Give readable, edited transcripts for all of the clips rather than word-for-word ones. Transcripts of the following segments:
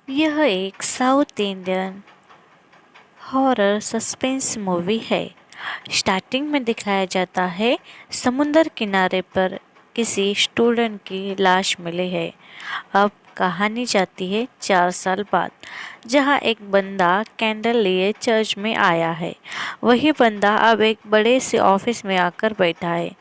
यह एक south Indian horror suspense movie है। स्टार्टिंग में दिखाया जाता है समुंदर किनारे पर किसी स्टूडेंट की लाश मिली है। अब कहानी जाती है 4 साल बाद, जहां एक बंदा कैंडल लिए चर्च में आया है। वही बंदा अब एक बड़े से ऑफिस में आकर बैठा है।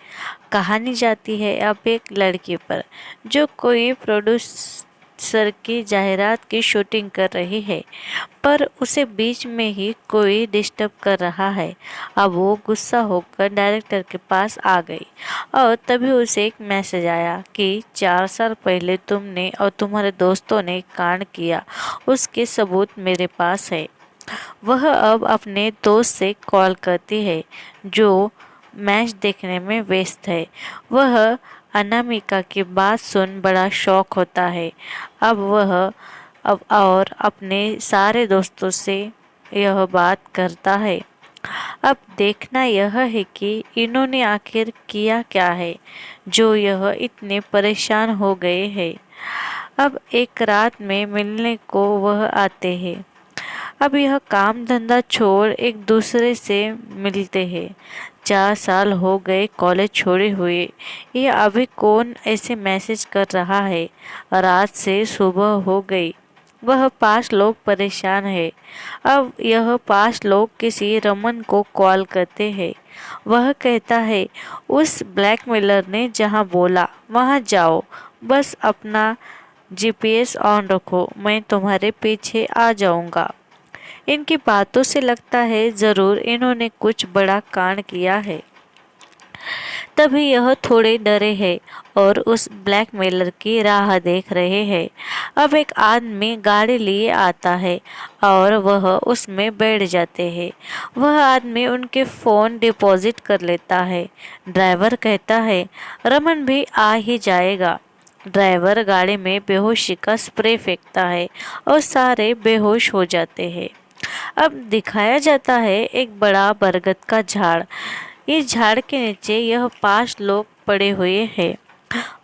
कहानी जाती है अब एक लड़की पर, जो कोई प्रोड्यूसर की जाहिरात की शूटिंग कर रही है, पर उसे बीच में ही कोई डिस्टर्ब कर रहा है। अब वो गुस्सा होकर डायरेक्टर के पास आ गई और तभी उसे एक मैसेज आया कि 4 साल पहले तुमने और तुम्हारे दोस्तों ने कांड किया, उसके सबूत मेरे पास है। वह अब अपने दोस्त से कॉल करती है, जो मैच देखने में व्यस्त है। वह अनामिका की बात सुन बड़ा शॉक होता है। अब वह अब और अपने सारे दोस्तों से यह बात करता है। अब देखना यह है कि इन्होंने आखिर किया क्या है, जो यह इतने परेशान हो गए हैं। अब एक रात में मिलने को वह आते हैं। अब यह काम धंधा छोड़ एक दूसरे से मिलते हैं। 4 साल हो गए कॉलेज छोड़े हुए। ये अभी कौन ऐसे मैसेज कर रहा है? रात से सुबह हो गई। वह 5 लोग परेशान है। अब यह 5 लोग किसी रमन को कॉल करते हैं। वह कहता है उस ब्लैकमेलर ने जहां बोला वहां जाओ, बस अपना जीपीएस ऑन रखो, मैं तुम्हारे पीछे आ जाऊंगा। इनकी बातों से लगता है जरूर इन्होंने कुछ बड़ा कांड किया है। तभी यह थोड़े डरे हैं और उस ब्लैकमेलर की राह देख रहे हैं। अब एक आदमी गाड़ी लिए आता है और वह उसमें बैठ जाते हैं। वह आदमी उनके फ़ोन डिपॉजिट कर लेता है। ड्राइवर कहता है रमन भी आ ही जाएगा। ड्राइवर गाड़ी में बेहोशी का स्प्रे फेंकता है और सारे बेहोश हो जाते हैं। अब दिखाया जाता है एक बड़ा बरगद का झाड़। इस झाड़ के नीचे यह 5 लोग पड़े हुए हैं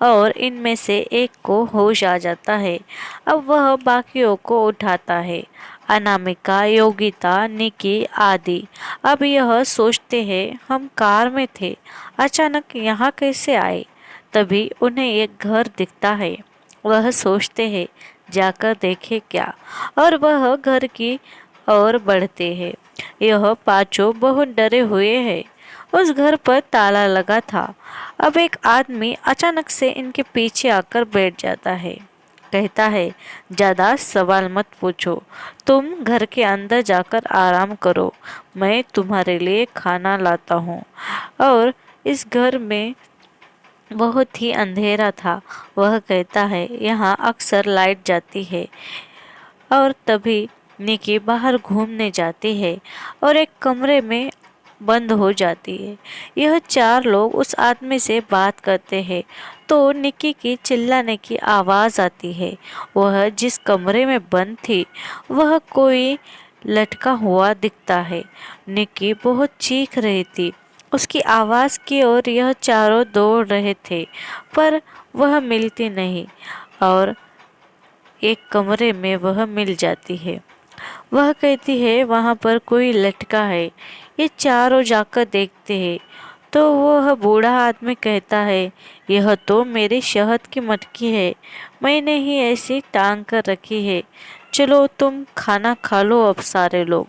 और इनमें से एक को होश आ जाता है। अब वह बाकियों को उठाता है, अनामिका, योगिता, निकी आदि। अब यह सोचते हैं हम कार में थे, अचानक यहाँ कैसे आए? तभी उन्हें एक घर दिखता है। वह सोचते हैं जाकर देखे क्या, और वह घर की ओर बढ़ते हैं। यह 5 बहुत डरे हुए हैं। उस घर पर ताला लगा था। अब एक आदमी अचानक से इनके पीछे आकर बैठ जाता है। कहता है ज़्यादा सवाल मत पूछो, तुम घर के अंदर जाकर आराम करो, मैं तुम्हारे लिए खाना लाता हूँ। और इस घर में बहुत ही अंधेरा था। वह कहता है यहाँ अक्सर लाइट जाती है। और तभी निकी बाहर घूमने जाती है और एक कमरे में बंद हो जाती है। यह 4 लोग उस आदमी से बात करते हैं तो निकी की चिल्लाने की आवाज़ आती है। वह जिस कमरे में बंद थी वह कोई लटका हुआ दिखता है। निकी बहुत चीख रही थी। उसकी आवाज़ की ओर यह चारों दौड़ रहे थे, पर वह मिलती नहीं और एक कमरे में वह मिल जाती है। वह कहती है वहाँ पर कोई लटका है। ये चारों जाकर देखते हैं तो वह बूढ़ा आदमी कहता है यह तो मेरी शहद की मटकी है, मैंने ही ऐसी टांग कर रखी है। चलो तुम खाना खा लो अब सारे लोग।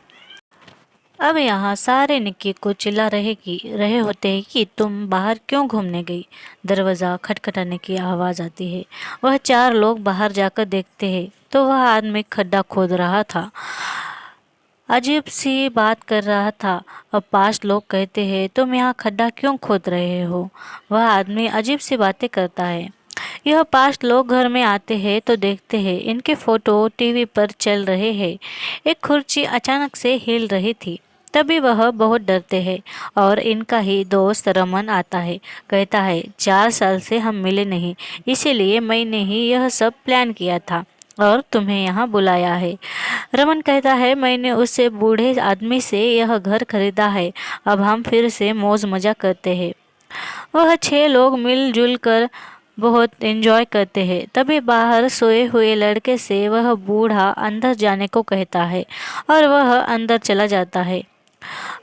अब यहाँ सारे निक्की को चिल्ला रहे होते हैं कि तुम बाहर क्यों घूमने गई। दरवाज़ा खटखटाने की आवाज़ आती है। वह 4 लोग बाहर जाकर देखते हैं तो वह आदमी खड्डा खोद रहा था, अजीब सी बात कर रहा था। अब 5 लोग कहते हैं तुम यहाँ खड्डा क्यों खोद रहे हो। वह आदमी अजीब सी बातें करता है। यह 5 लोग घर में आते हैं तो देखते हैं इनके फोटो टीवी पर चल रहे हैं। एक कुर्सी अचानक से हिल रही थी। तभी वह बहुत डरते हैं और इनका ही दोस्त रमन आता है। कहता है 4 साल से हम मिले नहीं, इसीलिए मैंने ही यह सब प्लान किया था और तुम्हें यहाँ बुलाया है। रमन कहता है मैंने उससे बूढ़े आदमी से यह घर खरीदा है, अब हम फिर से मौज मजा करते हैं। वह 6 लोग मिलजुल कर बहुत एंजॉय करते हैं। तभी बाहर सोए हुए लड़के से वह बूढ़ा अंदर जाने को कहता है और वह अंदर चला जाता है।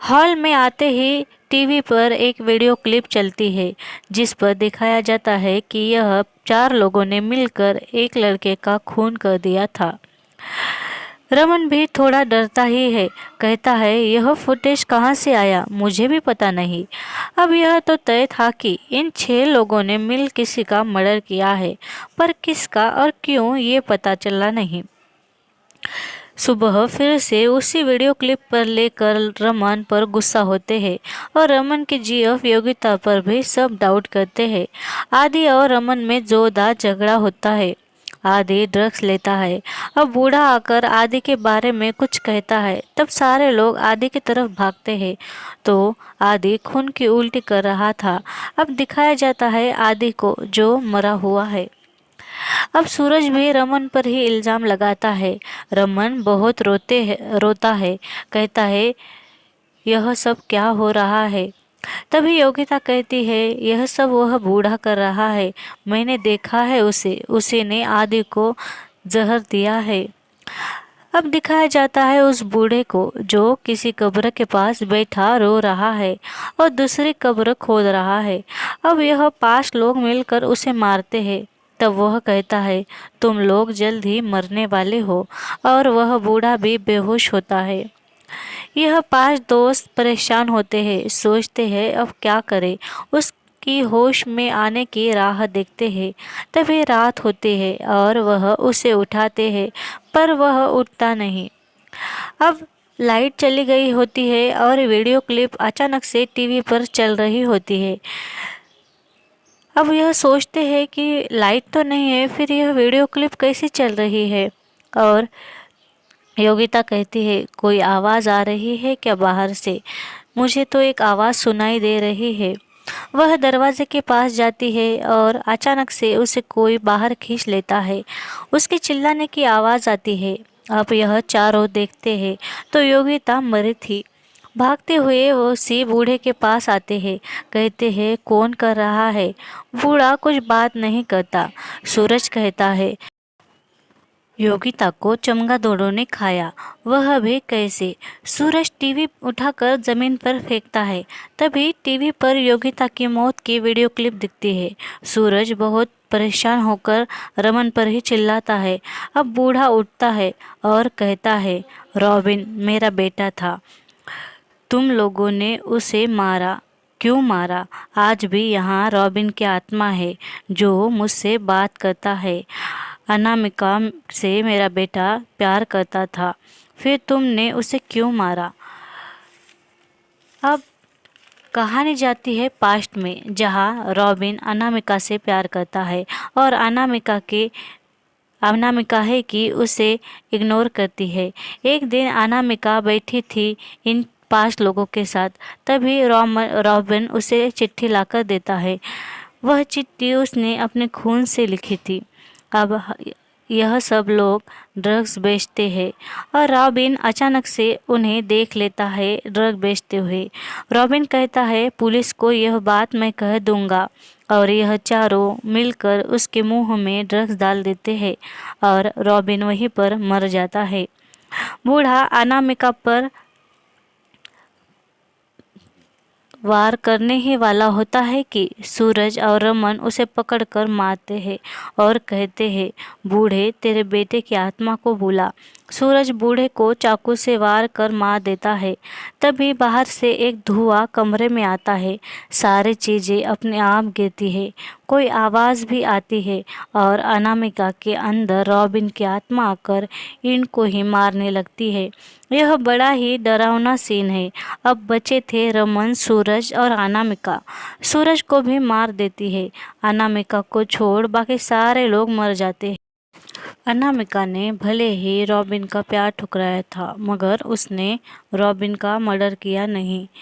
हॉल में आते ही टीवी पर एक वीडियो क्लिप चलती है जिस पर दिखाया जाता है कि यह 4 लोगों ने मिलकर एक लड़के का खून कर दिया था। रमन भी थोड़ा डरता ही है, कहता है यह फुटेज कहाँ से आया, मुझे भी पता नहीं। अब यह तो तय था कि इन 6 लोगों ने मिल किसी का मर्डर किया है, पर किसका और क्यों ये पता चला नहीं। सुबह फिर से उसी वीडियो क्लिप पर लेकर रमन पर गुस्सा होते हैं और रमन की जीएफ योगिता पर भी सब डाउट करते हैं। आदि और रमन में जोरदार झगड़ा होता है। आदि ड्रग्स लेता है। अब बूढ़ा आकर आदि के बारे में कुछ कहता है, तब सारे लोग आदि की तरफ भागते हैं तो आदि खून की उल्टी कर रहा था। अब दिखाया जाता है आदि को जो मरा हुआ है। अब सूरज भी रमन पर ही इल्जाम लगाता है। रमन बहुत रोता है, कहता है यह सब क्या हो रहा है। तभी योगिता कहती है यह सब वह बूढ़ा कर रहा है, मैंने देखा है उसी ने आदि को जहर दिया है। अब दिखाया जाता है उस बूढ़े को जो किसी कब्र के पास बैठा रो रहा है और दूसरी कब्र खोद रहा है। अब यह 5 लोग मिलकर उसे मारते हैं। तब वह कहता है तुम लोग जल्द ही मरने वाले हो, और वह बूढ़ा भी बेहोश होता है। यह 5 दोस्त परेशान होते हैं, सोचते हैं अब क्या करें। उसकी होश में आने की राह देखते हैं। तभी रात होती है और वह उसे उठाते हैं, पर वह उठता नहीं। अब लाइट चली गई होती है और वीडियो क्लिप अचानक से टीवी पर चल रही होती है। अब यह सोचते हैं कि लाइट तो नहीं है, फिर यह वीडियो क्लिप कैसे चल रही है। और योगिता कहती है कोई आवाज़ आ रही है क्या बाहर से, मुझे तो एक आवाज़ सुनाई दे रही है। वह दरवाजे के पास जाती है और अचानक से उसे कोई बाहर खींच लेता है। उसके चिल्लाने की आवाज़ आती है। अब यह चारों देखते हैं तो योगिता मरी थी। भागते हुए वो उसी बूढ़े के पास आते हैं, कहते हैं कौन कर रहा है। बूढ़ा कुछ बात नहीं करता। सूरज कहता है योगिता को चमगादड़ों ने खाया, वह भी कैसे। सूरज टीवी उठाकर जमीन पर फेंकता है। तभी टीवी पर योगिता की मौत की वीडियो क्लिप दिखती है। सूरज बहुत परेशान होकर रमन पर ही चिल्लाता है। अब बूढ़ा उठता है और कहता है रॉबिन मेरा बेटा था, तुम लोगों ने उसे मारा, क्यों मारा। आज भी यहाँ रॉबिन की आत्मा है जो मुझसे बात करता है। अनामिका से मेरा बेटा प्यार करता था, फिर तुमने उसे क्यों मारा। अब कहानी जाती है पास्ट में, जहाँ रॉबिन अनामिका से प्यार करता है और अनामिका है कि उसे इग्नोर करती है। एक दिन अनामिका बैठी थी इन 5 लोगों के साथ, तभी रॉबिन उसे चिट्ठी लाकर देता है। वह चिट्ठी उसने अपने खून से लिखी थी। अब यह सब लोग ड्रग्स बेचते हैं और रॉबिन अचानक से उन्हें देख लेता है ड्रग बेचते हुए। रॉबिन कहता है पुलिस को यह बात मैं कह दूंगा, और यह चारों मिलकर उसके मुंह में ड्रग्स डाल देते हैं और रॉबिन वहीं पर मर जाता है। बूढ़ा अनामिका पर वार करने ही वाला होता है कि सूरज और रमन उसे पकड़कर मारते हैं और कहते हैं बूढ़े तेरे बेटे की आत्मा को बुला। सूरज बूढ़े को चाकू से वार कर मार देता है। तभी बाहर से एक धुआं कमरे में आता है। सारी चीज़ें अपने आप गिरती है, कोई आवाज़ भी आती है और अनामिका के अंदर रॉबिन की आत्मा आकर इनको ही मारने लगती है। यह बड़ा ही डरावना सीन है। अब बचे थे रमन, सूरज और अनामिका। सूरज को भी मार देती है। अनामिका को छोड़ बाकी सारे लोग मर जाते हैं। अनामिका ने भले ही रॉबिन का प्यार ठुकराया था, मगर उसने रॉबिन का मर्डर किया नहीं।